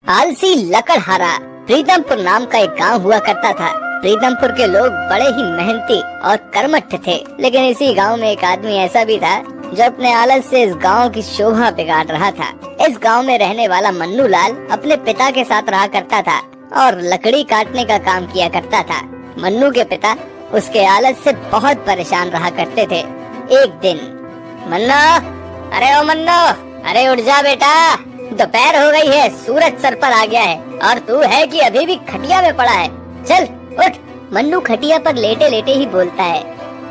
आलसी लकड़हारा प्रीतमपुर नाम का एक गांव हुआ करता था। प्रीतमपुर के लोग बड़े ही मेहनती और कर्मठ थे, लेकिन इसी गांव में एक आदमी ऐसा भी था जो अपने आलस से इस गांव की शोभा बिगाड़ रहा था। इस गांव में रहने वाला मन्नू लाल अपने पिता के साथ रहा करता था और लकड़ी काटने का काम किया करता था। मन्नू के पिता उसके आलस से बहुत परेशान रहा करते थे। एक दिन, मन्नू, अरे ओ मन्नू, अरे उठ जा बेटा, दोपहर हो गई है, सूरज सर पर आ गया है और तू है कि अभी भी खटिया में पड़ा है। चल उठ। मन्नू खटिया पर लेटे लेटे ही बोलता है,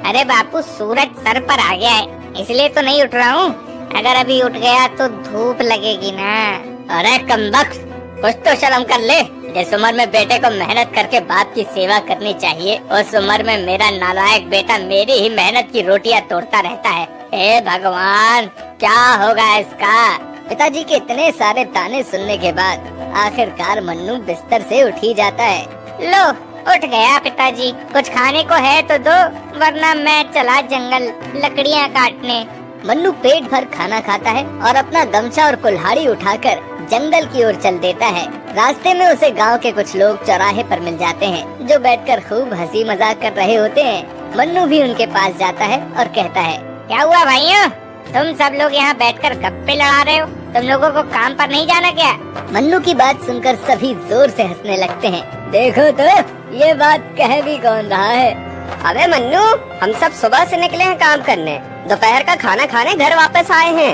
अरे बापू, सूरज सर पर आ गया है इसलिए तो नहीं उठ रहा हूँ। अगर अभी उठ गया तो धूप लगेगी ना। अरे कमबख्त, कुछ तो शर्म कर ले। जिस उम्र में बेटे को मेहनत करके बाप की सेवा करनी चाहिए, उस उम्र में मेरा नालायक बेटा मेरी ही मेहनत की रोटियां तोड़ता रहता है। हे भगवान, क्या होगा इसका। पिताजी के इतने सारे ताने सुनने के बाद आखिरकार मन्नू बिस्तर से उठ ही जाता है। लो, उठ गया पिताजी, कुछ खाने को है तो दो, वरना मैं चला जंगल लकड़ियाँ काटने। मन्नू पेट भर खाना खाता है और अपना गमछा और कुल्हाड़ी उठाकर जंगल की ओर चल देता है। रास्ते में उसे गांव के कुछ लोग चौराहे पर मिल जाते हैं जो बैठकर खूब हंसी मजाक कर रहे होते हैं। मन्नू भी उनके पास जाता है और कहता है, क्या हुआ भाइयों, तुम सब लोग यहाँ बैठकर गप्पे लड़ा रहे हो? तुम लोगों को काम पर नहीं जाना क्या? मन्नू की बात सुनकर सभी जोर से हंसने लगते हैं। देखो तो, ये बात कह भी कौन रहा है। अबे मन्नू, हम सब सुबह से निकले हैं काम करने, दोपहर का खाना खाने घर वापस आए हैं।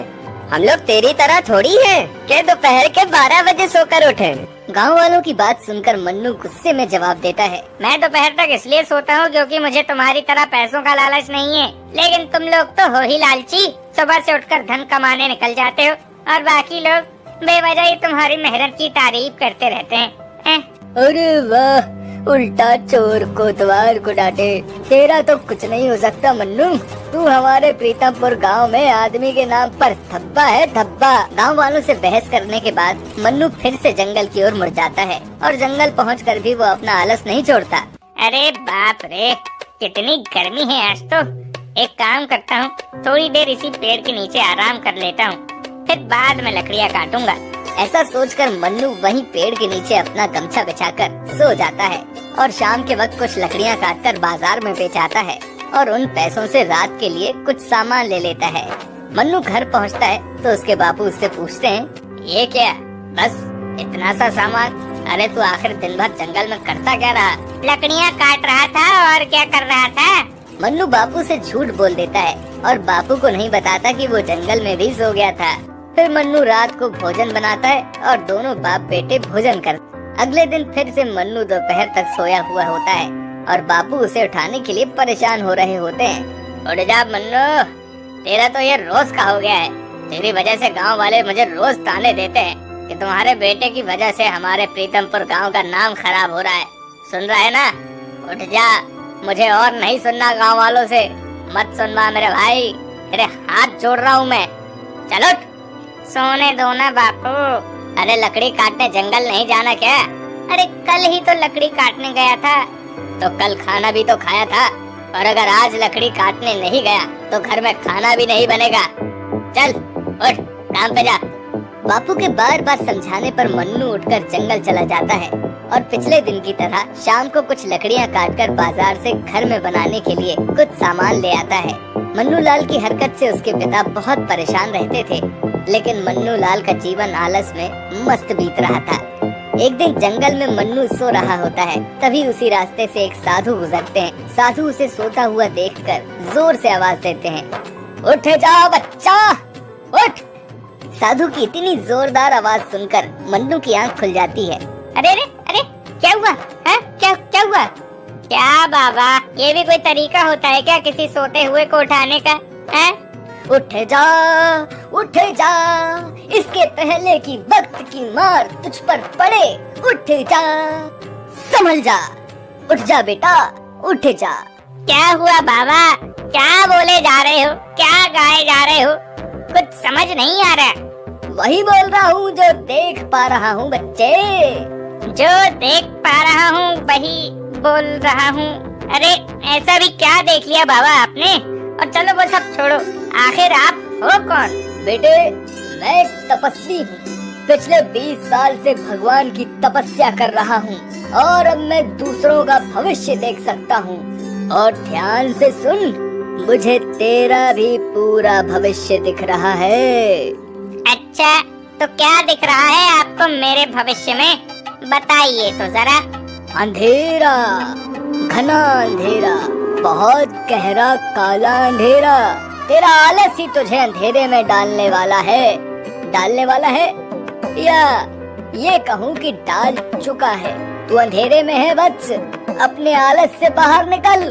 हम लोग तेरी तरह थोड़ी हैं कि दोपहर के 12 बजे सोकर उठे। गांव वालों की बात सुनकर मन्नू गुस्से में जवाब देता है, मैं दोपहर तक इसलिए सोता हूँ क्योंकि मुझे तुम्हारी तरह पैसों का लालच नहीं है, लेकिन तुम लोग तो हो ही लालची। सुबह से उठकर धन कमाने निकल जाते हो और बाकी लोग बेवजह ही तुम्हारी मेहनत की तारीफ करते रहते हैं। अरे वाह, उल्टा चोर कोतवाल को डांटे। तेरा तो कुछ नहीं हो सकता मन्नू, तू हमारे प्रीतमपुर गांव में आदमी के नाम पर धब्बा है, धब्बा। गांव वालों से बहस करने के बाद मन्नू फिर से जंगल की ओर मुड़ जाता है और जंगल पहुंचकर भी वो अपना आलस नहीं छोड़ता। अरे बाप रे, कितनी गर्मी है आज तो। एक काम करता हूँ, थोड़ी देर इसी पेड़ के नीचे आराम कर लेता हूँ, फिर बाद में लकड़ियाँ काटूंगा। ऐसा सोचकर मन्नू वहीं पेड़ के नीचे अपना गमछा बिछाकर सो जाता है और शाम के वक्त कुछ लकड़ियाँ काटकर बाजार में बेच आता है और उन पैसों से रात के लिए कुछ सामान ले लेता है। मन्नू घर पहुँचता है तो उसके बापू उससे पूछते हैं, ये क्या, बस इतना सा सामान? अरे तू आखिर दिन भर जंगल में करता क्या रहा? लकड़ियाँ काट रहा था, और क्या कर रहा था? मन्नू बापू से झूठ बोल देता है और बापू को नहीं बताता कि वो जंगल में भी सो गया था। फिर मन्नू रात को भोजन बनाता है और दोनों बाप बेटे भोजन करते। अगले दिन फिर से मन्नू दोपहर तक सोया हुआ होता है और बापू उसे उठाने के लिए परेशान हो रहे होते हैं। उठ जा मन्नू, तेरा तो ये रोज का हो गया है। तेरी वजह से गांव वाले मुझे रोज ताने देते हैं कि तुम्हारे बेटे की वजह से हमारे प्रीतमपुर गांव का नाम खराब हो रहा है। सुन रहा है ना? उठ जा, मुझे और नहीं सुनना गांव वालों से। मत सुनना मेरे भाई, तेरे हाथ जोड़ रहा हूँ मैं। चलो सोने दो ना बापू। अरे लकड़ी काटने जंगल नहीं जाना क्या? अरे कल ही तो लकड़ी काटने गया था। तो कल खाना भी तो खाया था, और अगर आज लकड़ी काटने नहीं गया तो घर में खाना भी नहीं बनेगा। चल उठ, काम पे जा। बापू के बार बार समझाने पर मन्नू उठकर जंगल चला जाता है और पिछले दिन की तरह शाम को कुछ लकड़ियां काटकर बाजार से घर में बनाने के लिए कुछ सामान ले आता है। मन्नू लाल की हरकत से उसके पिता बहुत परेशान रहते थे, लेकिन मन्नू लाल का जीवन आलस में मस्त बीत रहा था। एक दिन जंगल में मन्नू सो रहा होता है, तभी उसी रास्ते से एक साधु गुजरते हैं। साधु उसे सोता हुआ देखकर जोर से आवाज देते हैं, उठ जा बच्चा, उठ। साधु की इतनी जोरदार आवाज सुनकर मन्नू की आंख खुल जाती है। अरे अरे अरे, क्या हुआ है? क्या हुआ? क्या बाबा, ये भी कोई तरीका होता है क्या किसी सोते हुए को उठाने का? है? उठ जा, उठ जा, इसके पहले की वक्त की मार तुझ पर पड़े। उठ जा, संभल जा, उठ जा बेटा, उठ जा। क्या हुआ बाबा? क्या बोले जा रहे हो? क्या गाए जा रहे हो? कुछ समझ नहीं आ रहा। वही बोल रहा हूँ जो देख पा रहा हूँ बच्चे। जो देख पा रहा हूँ वही बोल रहा हूँ। अरे ऐसा भी क्या देख लिया बाबा आपने? और चलो वो सब छोड़ो, आखिर आप हो कौन? बेटे, मैं एक तपस्वी हूँ, पिछले 20 साल से भगवान की तपस्या कर रहा हूँ और अब मैं दूसरों का भविष्य देख सकता हूँ। और ध्यान से सुन, मुझे तेरा भी पूरा भविष्य दिख रहा है। अच्छा, तो क्या दिख रहा है आपको मेरे भविष्य में, बताइए तो जरा। अंधेरा, घना अंधेरा, बहुत गहरा काला अंधेरा। तेरा आलस ही तुझे अंधेरे में डालने वाला है या ये कहूँ कि डाल चुका है। तू अंधेरे में है वत्स, अपने आलस से बाहर निकल,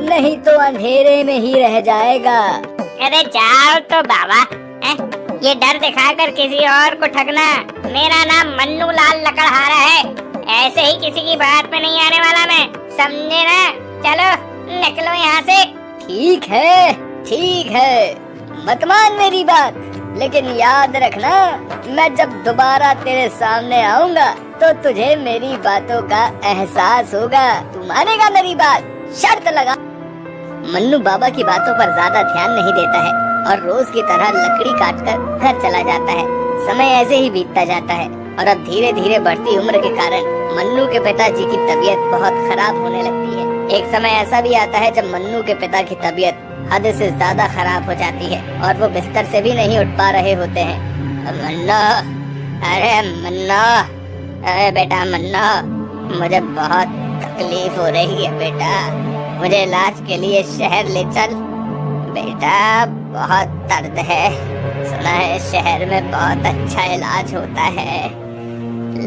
नहीं तो अंधेरे में ही रह जाएगा। अरे जाओ तो बाबा, ये डर दिखाकर किसी और को ठगना मेरा नाम मन्नू लाल लकड़हारा है। ऐसे ही किसी की बात में नहीं आने वाला मैं, समझे ना? चलो निकलो यहाँ से। ठीक है, मत मान मेरी बात, लेकिन याद रखना, मैं जब दोबारा तेरे सामने आऊंगा तो तुझे मेरी बातों का एहसास होगा। तू मानेगा मेरी बात? शर्त लगा। मन्नू बाबा की बातों पर ज्यादा ध्यान नहीं देता है और रोज की तरह लकड़ी काटकर घर चला जाता है। समय ऐसे ही बीतता जाता है और अब धीरे धीरे बढ़ती उम्र के कारण मन्नू के पिताजी की तबीयत बहुत खराब होने लगती है। एक समय ऐसा भी आता है जब मन्नू के पिता की तबीयत हद से ज्यादा खराब हो जाती है और वो बिस्तर से भी नहीं उठ पा रहे होते हैं। मन्ना, अरे बेटा मन्ना, मुझे बहुत तकलीफ हो रही है बेटा, मुझे इलाज के लिए शहर ले चल। बेटा बहुत दर्द है, सुना है शहर में बहुत अच्छा इलाज होता है,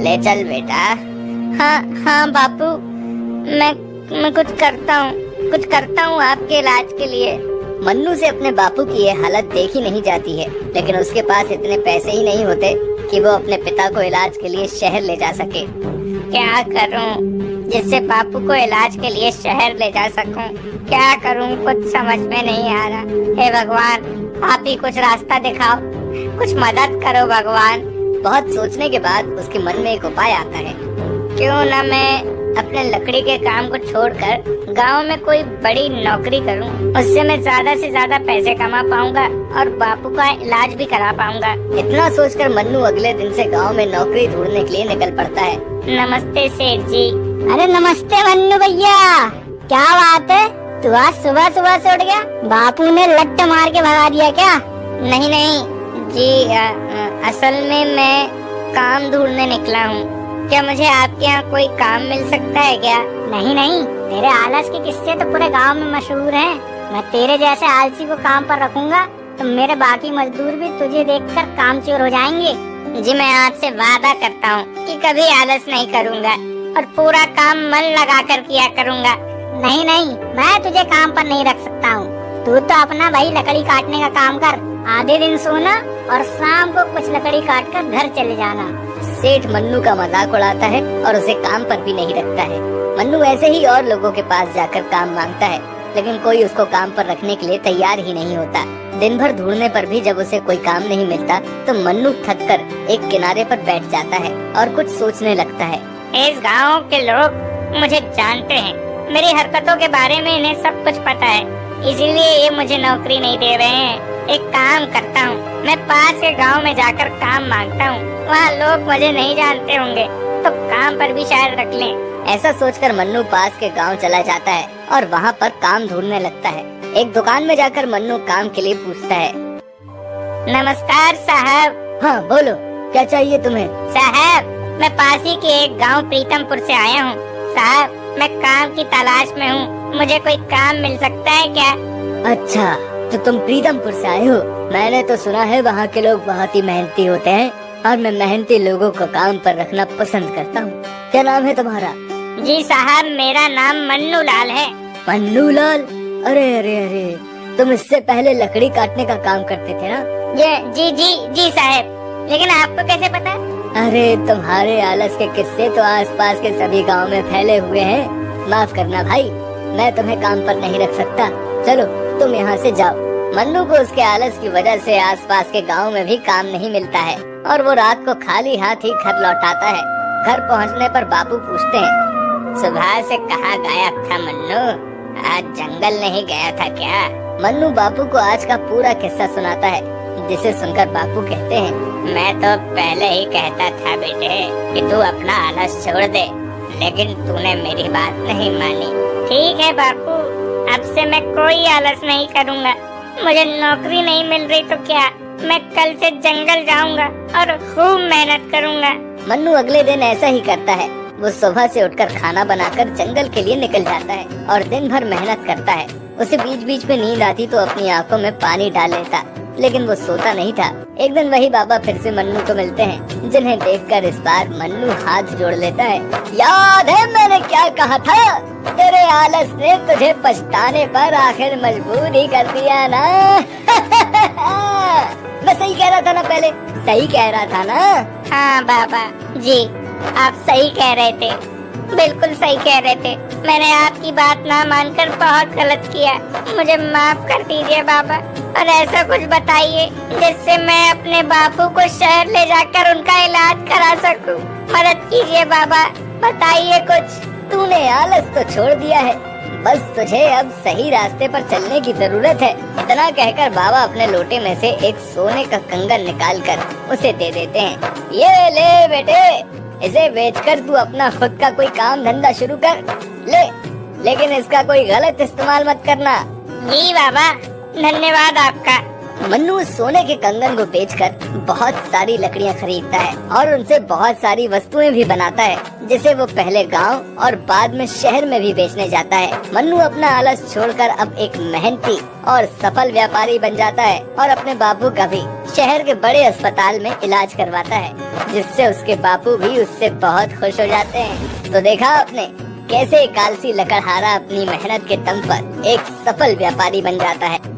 ले चल बेटा। हाँ बापू, मैं कुछ करता हूँ आपके इलाज के लिए। मन्नू से अपने बापू की ये हालत देखी नहीं जाती है, लेकिन उसके पास इतने पैसे ही नहीं होते कि वो अपने पिता को इलाज के लिए शहर ले जा सके। क्या करूँ जिससे बापू को इलाज के लिए शहर ले जा सकूं? क्या करूं, कुछ समझ में नहीं आ रहा। हे भगवान, आप ही कुछ रास्ता दिखाओ, कुछ मदद करो भगवान। बहुत सोचने के बाद उसके मन में एक उपाय आता है। क्यों न मैं अपने लकड़ी के काम को छोड़कर गांव में कोई बड़ी नौकरी करूं, उससे मैं ज्यादा से ज्यादा पैसे कमा पाऊंगा और बापू का इलाज भी करा पाऊंगा। इतना सोचकर मन्नू अगले दिन से गांव में नौकरी ढूंढने के लिए निकल पड़ता है। नमस्ते सेठ जी। अरे नमस्ते मन्नू भैया, क्या बात है, तू आज सुबह सुबह से उठ गया? बापू ने लट्ट मार के भगा दिया क्या? नहीं जी, असल में मैं काम ढूंढने निकला हूँ। क्या मुझे आपके यहाँ कोई काम मिल सकता है क्या? नहीं, तेरे आलस के किस्से तो पूरे गांव में मशहूर हैं। मैं तेरे जैसे आलसी को काम पर रखूंगा तो मेरे बाकी मजदूर भी तुझे देखकर कामचोर हो जाएंगे। जी मैं आपसे वादा करता हूँ कि कभी आलस नहीं करूँगा और पूरा काम मन लगाकर किया करूँगा। नहीं, मैं तुझे काम पर नहीं रख सकता हूँ। तू तो अपना भाई लकड़ी काटने का काम कर, आधे दिन सोना और शाम को कुछ लकड़ी काट कर घर चले जाना। सेठ मन्नू का मजाक उड़ाता है और उसे काम पर भी नहीं रखता है। मन्नू ऐसे ही और लोगों के पास जाकर काम मांगता है, लेकिन कोई उसको काम पर रखने के लिए तैयार ही नहीं होता। दिन भर ढूंढने पर भी जब उसे कोई काम नहीं मिलता तो मन्नू थककर एक किनारे पर बैठ जाता है और कुछ सोचने लगता है। इस गांव के लोग मुझे जानते हैं, मेरी हरकतों के बारे में इन्हें सब कुछ पता है, इसीलिए ये मुझे नौकरी नहीं दे रहे हैं। एक काम करता हूँ, मैं पास के गांव में जाकर काम मांगता हूँ, वहाँ लोग मुझे नहीं जानते होंगे तो काम पर भी शायद रख लें। ऐसा सोचकर मन्नू पास के गांव चला जाता है और वहाँ पर काम ढूंढने लगता है। एक दुकान में जाकर मन्नू काम के लिए पूछता है। नमस्कार साहब। हाँ बोलो, क्या चाहिए तुम्हें? साहब मैं पास ही के एक गांव प्रीतमपुर से आया हूँ। साहब मैं काम की तलाश में हूँ, मुझे कोई काम मिल सकता है क्या? अच्छा, तो तुम प्रीतमपुर से आए हो। मैंने तो सुना है वहाँ के लोग बहुत ही मेहनती होते हैं और मैं मेहनती लोगों को काम पर रखना पसंद करता हूँ। क्या नाम है तुम्हारा? जी साहब मेरा नाम मन्नू लाल है। मन्नू लाल? अरे तुम इससे पहले लकड़ी काटने का काम करते थे ना? जी साहब, लेकिन आपको कैसे पता? अरे तुम्हारे आलस के किस्से तो आसपास के सभी गांव में फैले हुए हैं। माफ करना भाई, मैं तुम्हें काम पर नहीं रख सकता। चलो तुम यहाँ से जाओ। मन्नू को उसके आलस की वजह से आसपास के गांव में भी काम नहीं मिलता है और वो रात को खाली हाथ ही घर लौटाता है। घर पहुँचने पर बापू पूछते हैं, सुबह से कहाँ गायब था मन्नू? आज जंगल नहीं गया था क्या? मन्नू बापू को आज का पूरा किस्सा सुनाता है। जिसे सुनकर बापू कहते हैं, मैं तो पहले ही कहता था बेटे कि तू अपना आलस छोड़ दे, लेकिन तूने मेरी बात नहीं मानी। ठीक है बापू, अब से मैं कोई आलस नहीं करूँगा। मुझे नौकरी नहीं मिल रही तो क्या, मैं कल से जंगल जाऊँगा और खूब मेहनत करूँगा। मन्नू अगले दिन ऐसा ही करता है। वो सुबह से उठकर खाना बनाकर जंगल के लिए निकल जाता है और दिन भर मेहनत करता है। उसे बीच बीच में नींद आती तो अपनी आंखों में पानी डाल लेता, लेकिन वो सोता नहीं था। एक दिन वही बाबा फिर से मन्नू को मिलते हैं, जिन्हें देखकर इस बार मन्नू हाथ जोड़ लेता है। याद है मैंने क्या कहा था? तेरे आलस ने तुझे पछताने पर आखिर मजबूर ही कर दिया ना। मैं सही कह रहा था ना, पहले सही कह रहा था ना। हाँ बाबा जी, आप सही कह रहे थे, बिल्कुल सही कह रहे थे। मैंने आपकी बात ना मानकर बहुत गलत किया, मुझे माफ कर दीजिए बाबा। और ऐसा कुछ बताइए जिससे मैं अपने बापू को शहर ले जाकर उनका इलाज करा सकूं। मदद कीजिए बाबा, बताइए कुछ। तूने आलस तो छोड़ दिया है, बस तुझे अब सही रास्ते पर चलने की जरूरत है। इतना कहकर बाबा अपने लोटे में से एक सोने का कंगन निकालकर उसे दे देते हैं। ये ले बेटे, इसे बेचकर तू अपना खुद का कोई काम धंधा शुरू कर ले, लेकिन इसका कोई गलत इस्तेमाल मत करना। जी बाबा, धन्यवाद आपका। मन्नू उस सोने के कंगन को बेचकर बहुत सारी लकड़ियां खरीदता है और उनसे बहुत सारी वस्तुएं भी बनाता है, जिसे वो पहले गांव और बाद में शहर में भी बेचने जाता है। मन्नू अपना आलस छोड़कर अब एक मेहनती और सफल व्यापारी बन जाता है और अपने बापू का भी शहर के बड़े अस्पताल में इलाज करवाता है, जिससे उसके बापू भी उससे बहुत खुश हो जाते हैं। तो देखा आपने कैसे एक आलसी लकड़हारा अपनी मेहनत के दम पर एक सफल व्यापारी बन जाता है।